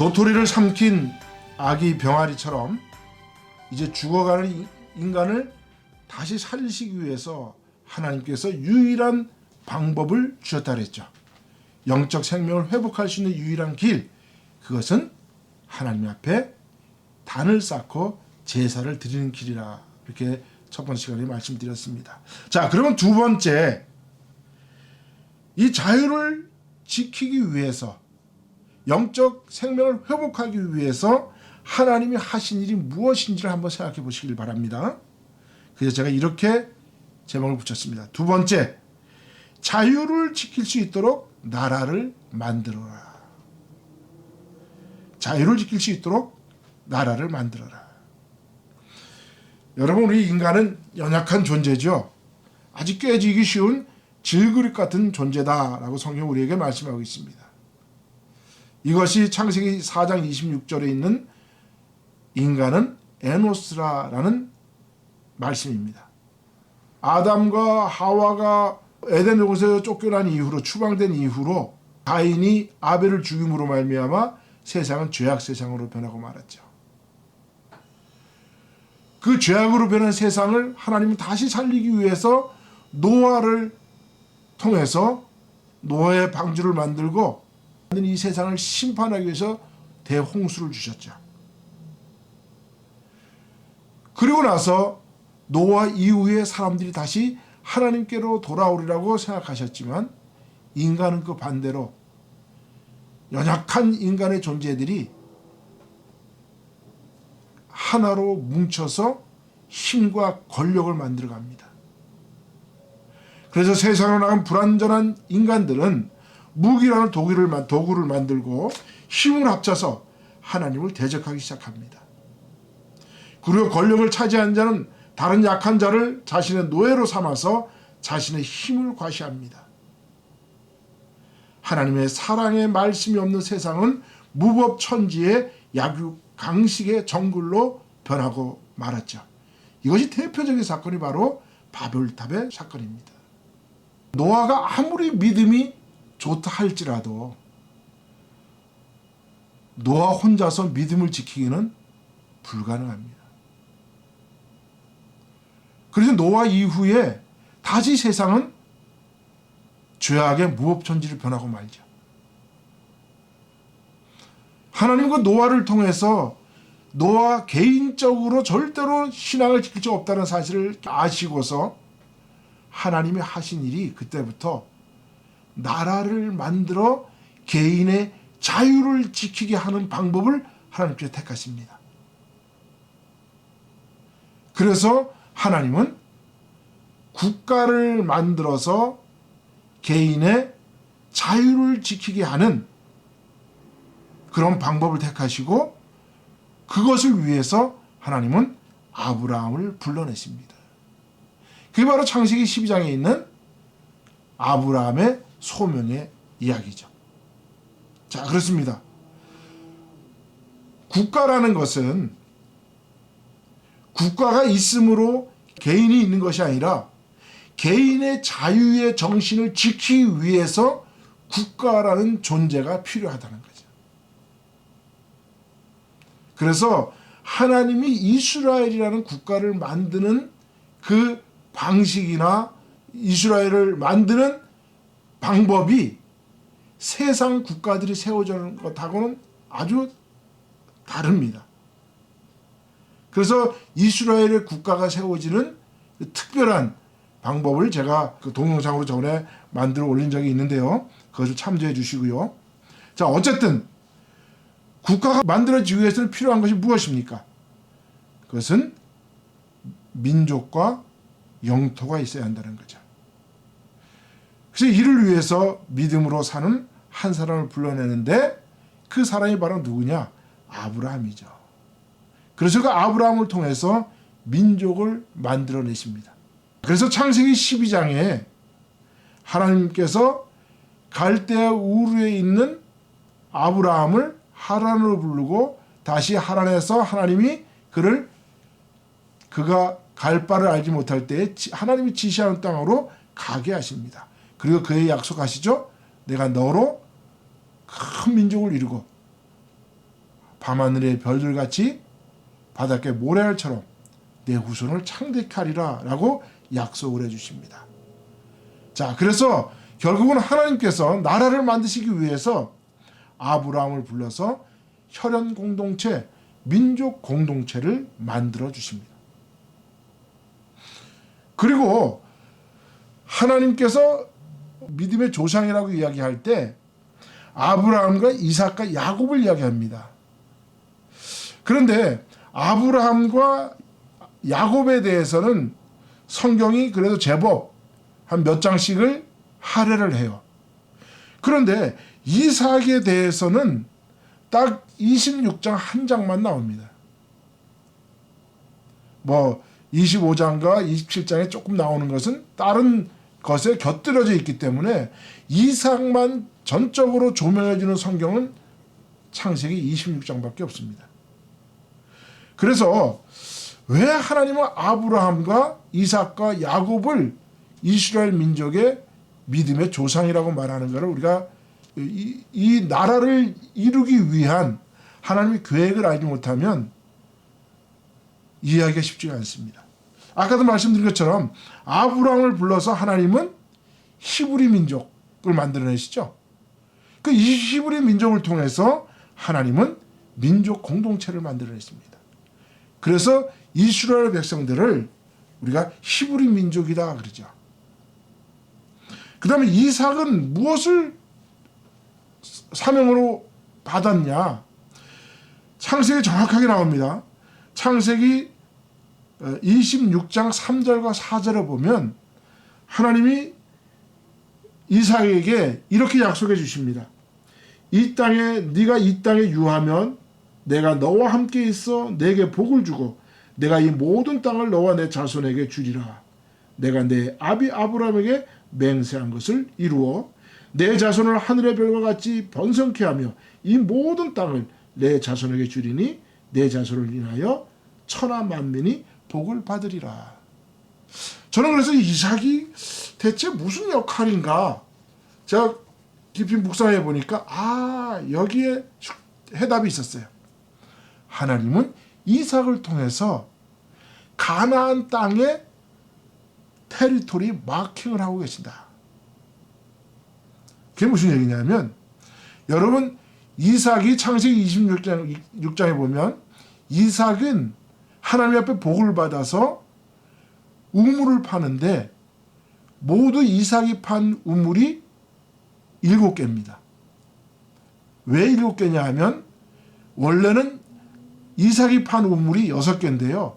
도토리를 삼킨 아기 병아리처럼 이제 죽어가는 인간을 다시 살리시기 위해서 하나님께서 유일한 방법을 주셨다 그랬죠. 영적 생명을 회복할 수 있는 유일한 길, 그것은 하나님 앞에 단을 쌓고 제사를 드리는 길이라, 이렇게 첫 번째 시간에 말씀드렸습니다. 자, 그러면 두 번째, 이 자유를 지키기 위해서, 영적 생명을 회복하기 위해서 하나님이 하신 일이 무엇인지를 한번 생각해 보시길 바랍니다. 그래서 제가 이렇게 제목을 붙였습니다. 두 번째, 자유를 지킬 수 있도록 나라를 만들어라. 자유를 지킬 수 있도록 나라를 만들어라. 여러분, 우리 인간은 연약한 존재죠. 아주 깨지기 쉬운 질그릇 같은 존재다라고 성경 우리에게 말씀하고 있습니다. 이것이 창세기 4장 26절에 있는 인간은 에노스라라는 말씀입니다. 아담과 하와가 에덴 동산에서 쫓겨난 이후로, 추방된 이후로 가인이 아벨을 죽임으로 말미암아 세상은 죄악 세상으로 변하고 말았죠. 그 죄악으로 변한 세상을 하나님은 다시 살리기 위해서 노아를 통해서 노아의 방주를 만들고 이 세상을 심판하기 위해서 대홍수를 주셨죠. 그리고 나서 노아 이후에 사람들이 다시 하나님께로 돌아오리라고 생각하셨지만, 인간은 그 반대로 연약한 인간의 존재들이 하나로 뭉쳐서 힘과 권력을 만들어갑니다. 그래서 세상으로 나간 불완전한 인간들은 무기라는 도구를 만들고 힘을 합쳐서 하나님을 대적하기 시작합니다. 그리고 권력을 차지한 자는 다른 약한 자를 자신의 노예로 삼아서 자신의 힘을 과시합니다. 하나님의 사랑의 말씀이 없는 세상은 무법천지의 약육강식의 정글로 변하고 말았죠. 이것이 대표적인 사건이 바로 바벨탑의 사건입니다. 노아가 아무리 믿음이 좋다 할지라도 노아 혼자서 믿음을 지키기는 불가능합니다. 그래서 노아 이후에 다시 세상은 죄악의 무법천지로 변하고 말죠. 하나님은 그 노아를 통해서 노아 개인적으로 절대로 신앙을 지킬 수 없다는 사실을 아시고서 하나님이 하신 일이 그때부터 나라를 만들어 개인의 자유를 지키게 하는 방법을 하나님께서 택하십니다. 그래서 하나님은 국가를 만들어서 개인의 자유를 지키게 하는 그런 방법을 택하시고, 그것을 위해서 하나님은 아브라함을 불러내십니다. 그게 바로 창세기 12장에 있는 아브라함의 소명의 이야기죠. 자, 그렇습니다. 국가라는 것은 국가가 있음으로 개인이 있는 것이 아니라 개인의 자유의 정신을 지키기 위해서 국가라는 존재가 필요하다는 거죠. 그래서 하나님이 이스라엘이라는 국가를 만드는 그 방식이나 이스라엘을 만드는 방법이 세상 국가들이 세워지는 것하고는 아주 다릅니다. 그래서 이스라엘의 국가가 세워지는 특별한 방법을 제가 그 동영상으로 전에 만들어 올린 적이 있는데요. 그것을 참조해 주시고요. 자, 어쨌든 국가가 만들어지기 위해서는 필요한 것이 무엇입니까? 그것은 민족과 영토가 있어야 한다는 거죠. 그래서 이를 위해서 믿음으로 사는 한 사람을 불러내는데, 그 사람이 바로 누구냐? 아브라함이죠. 그래서 그 아브라함을 통해서 민족을 만들어내십니다. 그래서 창세기 12장에 하나님께서 갈대아 우르에 있는 아브라함을 하란으로 부르고, 다시 하란에서 하나님이 그가 갈 바를 알지 못할 때에 하나님이 지시하는 땅으로 가게 하십니다. 그리고 그의 약속하시죠. 내가 너로 큰 민족을 이루고 밤하늘의 별들같이 바닷가 모래알처럼 내 후손을 창대케 하리라 라고 약속을 해주십니다. 자, 그래서 결국은 하나님께서 나라를 만드시기 위해서 아브라함을 불러서 혈연 공동체, 민족 공동체를 만들어 주십니다. 그리고 하나님께서 믿음의 조상이라고 이야기할 때 아브라함과 이삭과 야곱을 이야기합니다. 그런데 아브라함과 야곱에 대해서는 성경이 그래도 제법 한 몇 장씩을 할애를 해요. 그런데 이삭에 대해서는 딱 26장 한 장만 나옵니다. 뭐 25장과 27장에 조금 나오는 것은 다른 것에 곁들여져 있기 때문에 이삭만 전적으로 조명해주는 성경은 창세기 26장밖에 없습니다. 그래서 왜 하나님은 아브라함과 이삭과 야곱을 이스라엘 민족의 믿음의 조상이라고 말하는 것을 우리가 이 나라를 이루기 위한 하나님의 계획을 알지 못하면 이해하기가 쉽지가 않습니다. 아까도 말씀드린 것처럼 아브라함을 불러서 하나님은 히브리 민족을 만들어내시죠. 그 히브리 민족을 통해서 하나님은 민족 공동체를 만들어냈습니다. 그래서 이스라엘 백성들을 우리가 히브리 민족이다 그러죠. 그 다음에 이삭은 무엇을 사명으로 받았냐? 창세기 정확하게 나옵니다. 창세기 26장 3절과 4절에 보면 하나님이 이삭에게 이렇게 약속해 주십니다. 네가 이 땅에 유하면 내가 너와 함께 있어 내게 복을 주고 내가 이 모든 땅을 너와 내 자손에게 주리라. 내가 내 아비 아브라함에게 맹세한 것을 이루어 내 자손을 하늘의 별과 같이 번성케 하며 이 모든 땅을 내 자손에게 주리니 내 자손을 인하여 천하 만민이 복을 받으리라. 저는 그래서 이삭이 대체 무슨 역할인가 제가 깊이 묵상해 보니까 여기에 해답이 있었어요. 하나님은 이삭을 통해서 가나안 땅에 테리토리 마킹을 하고 계신다. 그게 무슨 얘기냐면 여러분 이삭이 창세기 26장에 보면 이삭은 하나님 앞에 복을 받아서 우물을 파는데 모두 이삭이 판 우물이 7개입니다. 왜 7개냐 하면 원래는 이삭이 판 우물이 6개인데요.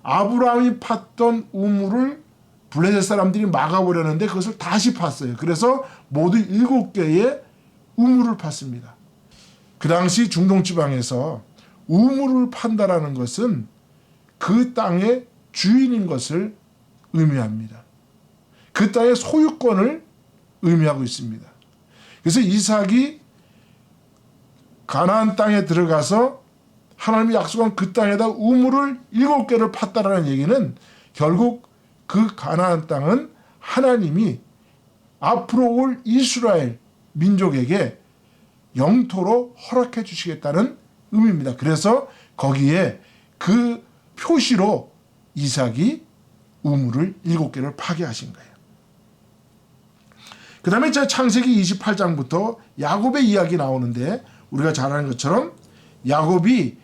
아브라함이 팠던 우물을 블레셋 사람들이 막아버렸는데 그것을 다시 팠어요. 그래서 모두 7개의 우물을 팠습니다. 그 당시 중동 지방에서 우물을 판다라는 것은 그 땅의 주인인 것을 의미합니다. 그 땅의 소유권을 의미하고 있습니다. 그래서 이삭이 가나안 땅에 들어가서 하나님이 약속한 그 땅에다 우물을 7개를 팠다라는 얘기는 결국 그 가나안 땅은 하나님이 앞으로 올 이스라엘 민족에게 영토로 허락해 주시겠다는 의미입니다. 그래서 거기에 그 표시로 이삭이 우물을 7개를 파게 하신 거예요. 그 다음에 창세기 28장부터 야곱의 이야기 나오는데 우리가 잘 아는 것처럼 야곱이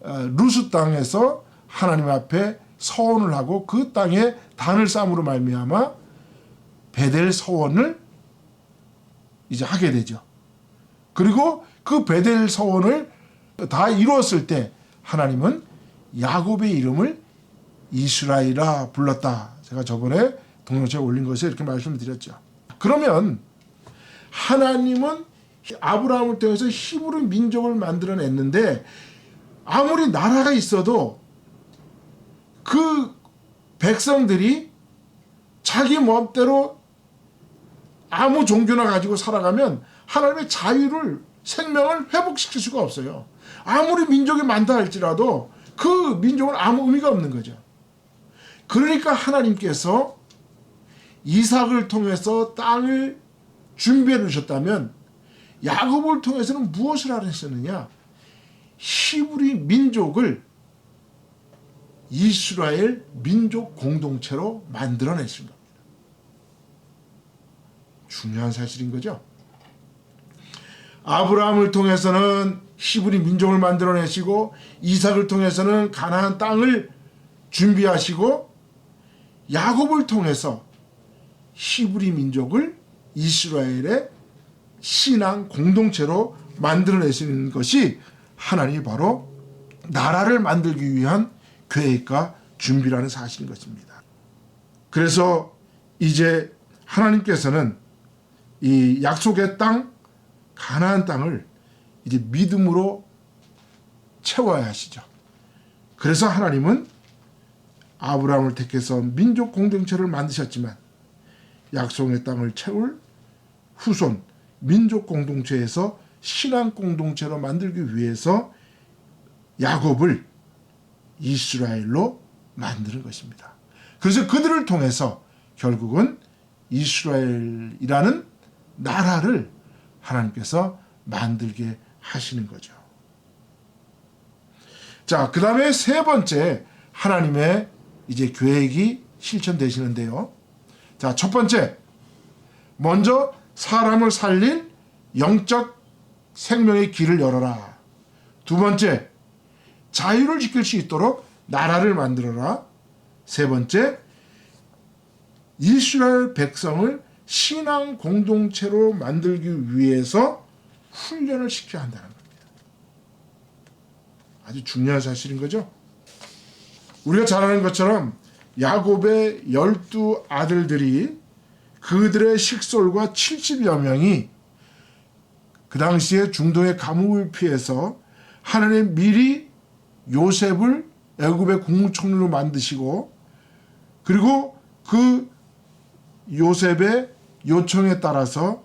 루스 땅에서 하나님 앞에 서원을 하고 그 땅에 단을 쌈으로 말미암아 베델 서원을 이제 하게 되죠. 그리고 그 베델 서원을 다 이루었을 때 하나님은 야곱의 이름을 이스라엘이라 불렀다. 제가 저번에 동영상에 올린 것에 이렇게 말씀을 드렸죠. 그러면 하나님은 아브라함을 통해서 히브리 민족을 만들어냈는데 아무리 나라가 있어도 그 백성들이 자기 멋대로 아무 종교나 가지고 살아가면 하나님의 자유를 생명을 회복시킬 수가 없어요. 아무리 민족이 많다 할지라도 그 민족은 아무 의미가 없는 거죠. 그러니까 하나님께서 이삭을 통해서 땅을 준비해 주셨다면 야곱을 통해서는 무엇을 하셨느냐? 히브리 민족을 이스라엘 민족 공동체로 만들어내신 겁니다. 중요한 사실인 거죠. 아브라함을 통해서는 히브리 민족을 만들어내시고 이삭을 통해서는 가나안 땅을 준비하시고 야곱을 통해서 히브리 민족을 이스라엘의 신앙 공동체로 만들어내시는 것이 하나님이 바로 나라를 만들기 위한 계획과 준비라는 사실인 것입니다. 그래서 이제 하나님께서는 이 약속의 땅 가나안 땅을 이제 믿음으로 채워야 하시죠. 그래서 하나님은 아브라함을 택해서 민족 공동체를 만드셨지만 약속의 땅을 채울 후손 민족 공동체에서 신앙 공동체로 만들기 위해서 야곱을 이스라엘로 만드는 것입니다. 그래서 그들을 통해서 결국은 이스라엘이라는 나라를 하나님께서 만들게 하시는 거죠. 자, 그 다음에 세 번째 하나님의 이제 계획이 실천되시는데요. 자, 첫 번째, 먼저 사람을 살릴 영적 생명의 길을 열어라. 두 번째, 자유를 지킬 수 있도록 나라를 만들어라. 세 번째, 이스라엘 백성을 신앙 공동체로 만들기 위해서 훈련을 시켜야 한다는 겁니다. 아주 중요한 사실인 거죠. 우리가 잘 아는 것처럼 야곱의 12 아들들이 그들의 식솔과 70여 명이 그 당시에 중동의 감옥을 피해서 하나님 미리 요셉을 애굽의 국무총리로 만드시고 그리고 그 요셉의 요청에 따라서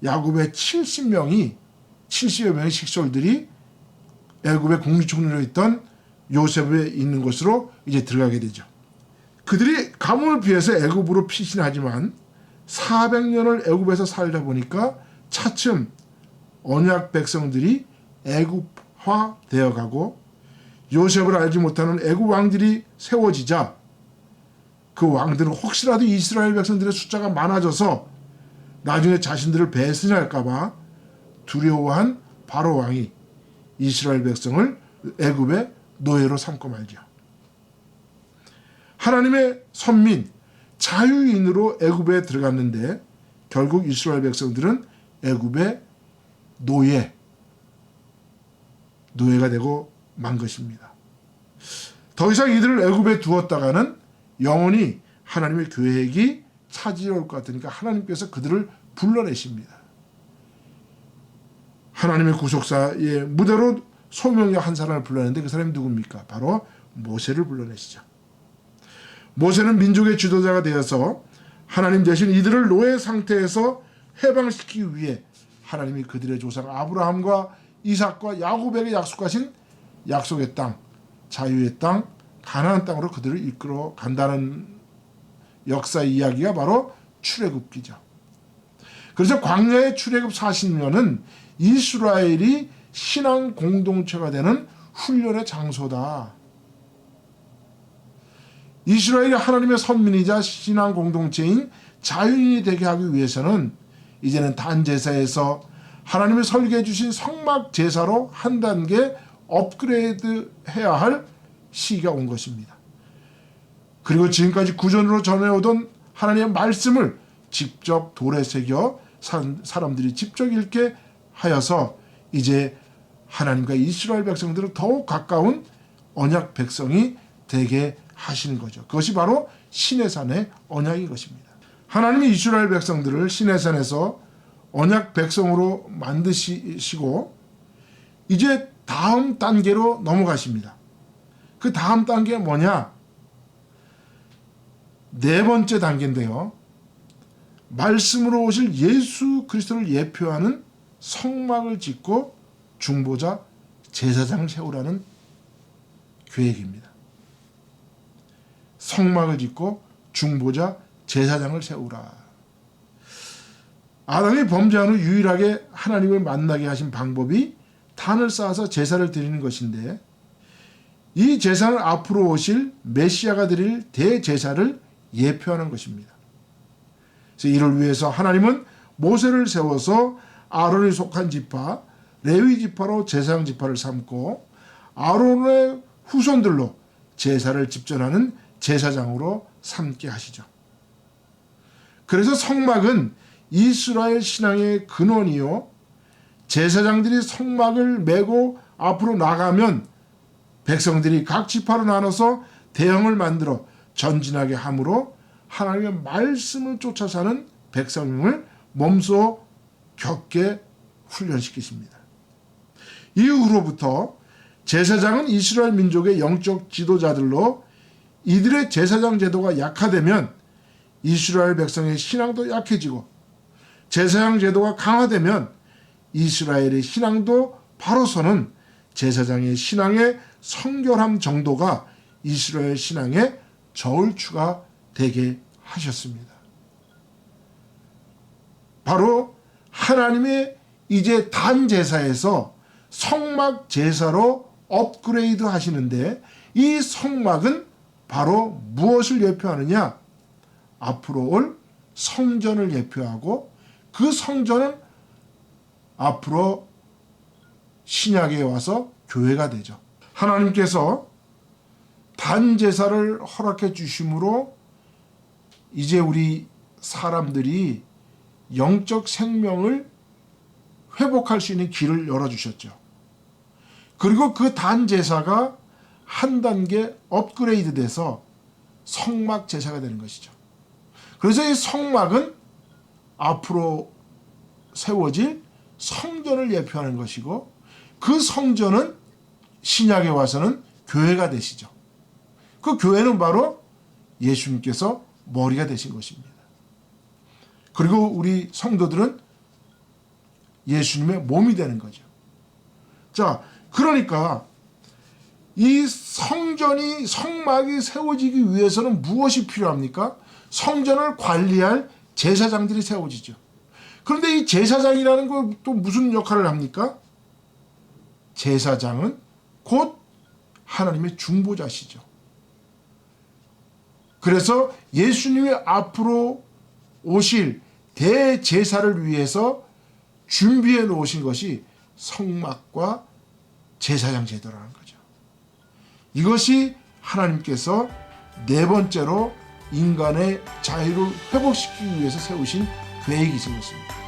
야곱의 70여 명의 식솔들이 애굽의 국무총리로 있던 요셉에 있는 곳으로 이제 들어가게 되죠. 그들이 감옥을 피해서 애굽으로 피신하지만 400년을 애굽에서 살다 보니까 차츰 언약 백성들이 애굽화 되어가고 요셉을 알지 못하는 애굽 왕들이 세워지자 그 왕들은 혹시라도 이스라엘 백성들의 숫자가 많아져서 나중에 자신들을 배신할까 봐 두려워한 바로 왕이 이스라엘 백성을 애굽의 노예로 삼고 말죠. 하나님의 선민 자유인으로 애굽에 들어갔는데 결국 이스라엘 백성들은 애굽의 노예가 되고 만 것입니다. 더 이상 이들을 애굽에 두었다가는 영원히 하나님의 계획이 차지올 것 같으니까 하나님께서 그들을 불러내십니다. 하나님의 구속사의 무대로 소명의 한 사람을 불러내는데 그 사람이 누굽니까? 바로 모세를 불러내시죠. 모세는 민족의 지도자가 되어서 하나님 대신 이들을 노예 상태에서 해방시키기 위해 하나님이 그들의 조상 아브라함과 이삭과 야곱에게 약속하신 약속의 땅, 자유의 땅, 가나안 땅으로 그들을 이끌어 간다는 역사의 이야기가 바로 출애굽기죠. 그래서 광야의 출애굽 40년은 이스라엘이 신앙 공동체가 되는 훈련의 장소다. 이스라엘이 하나님의 선민이자 신앙 공동체인 자유인이 되게 하기 위해서는 이제는 단제사에서 하나님이 설계해 주신 성막 제사로 한 단계 업그레이드 해야 할 시기가 온 것입니다. 그리고 지금까지 구전으로 전해오던 하나님의 말씀을 직접 돌에 새겨 사람들이 직접 읽게 하여서 이제 하나님과 이스라엘 백성들을 더욱 가까운 언약 백성이 되게 하시는 거죠. 그것이 바로 시내산의 언약인 것입니다. 하나님이 이스라엘 백성들을 시내산에서 언약 백성으로 만드시고 이제 다음 단계로 넘어가십니다. 그 다음 단계가 뭐냐? 네 번째 단계인데요. 말씀으로 오실 예수 그리스도를 예표하는 성막을 짓고 중보자 제사장을 세우라는 계획입니다. 성막을 짓고 중보자 제사장을 세우라. 아담이 범죄한 후 유일하게 하나님을 만나게 하신 방법이 단을 쌓아서 제사를 드리는 것인데, 이 제사는 앞으로 오실 메시아가 드릴 대제사를 예표하는 것입니다. 그래서 이를 위해서 하나님은 모세를 세워서 아론이 속한 지파 레위 지파로 제사장 지파를 삼고 아론의 후손들로 제사를 집전하는 제사장으로 삼게 하시죠. 그래서 성막은 이스라엘 신앙의 근원이요, 제사장들이 성막을 메고 앞으로 나가면 백성들이 각 지파로 나눠서 대형을 만들어 전진하게 함으로 하나님의 말씀을 쫓아 사는 백성을 몸소 겪게 훈련시키십니다. 이후로부터 제사장은 이스라엘 민족의 영적 지도자들로, 이들의 제사장 제도가 약화되면 이스라엘 백성의 신앙도 약해지고, 제사장 제도가 강화되면 이스라엘의 신앙도 바로 서는 제사장의 신앙의 성결함 정도가 이스라엘 신앙의 저울추가 되게 하셨습니다. 바로 하나님의 이제 단 제사에서 성막 제사로 업그레이드 하시는데, 이 성막은 바로 무엇을 예표하느냐? 앞으로 올 성전을 예표하고, 그 성전은 앞으로 신약에 와서 교회가 되죠. 하나님께서 단 제사를 허락해 주심으로 이제 우리 사람들이 영적 생명을 회복할 수 있는 길을 열어주셨죠. 그리고 그 단 제사가 한 단계 업그레이드 돼서 성막 제사가 되는 것이죠. 그래서 이 성막은 앞으로 세워질 성전을 예표하는 것이고, 그 성전은 신약에 와서는 교회가 되시죠. 그 교회는 바로 예수님께서 머리가 되신 것입니다. 그리고 우리 성도들은 예수님의 몸이 되는 거죠. 자, 그러니까 이 성막이 세워지기 위해서는 무엇이 필요합니까? 성전을 관리할 제사장들이 세워지죠. 그런데 이 제사장이라는 건 또 무슨 역할을 합니까? 제사장은 곧 하나님의 중보자시죠. 그래서 예수님이 앞으로 오실 대제사를 위해서 준비해 놓으신 것이 성막과 제사장 제도라는 거죠. 이것이 하나님께서 네 번째로 인간의 자유를 회복시키기 위해서 세우신 계획이신 것입니다.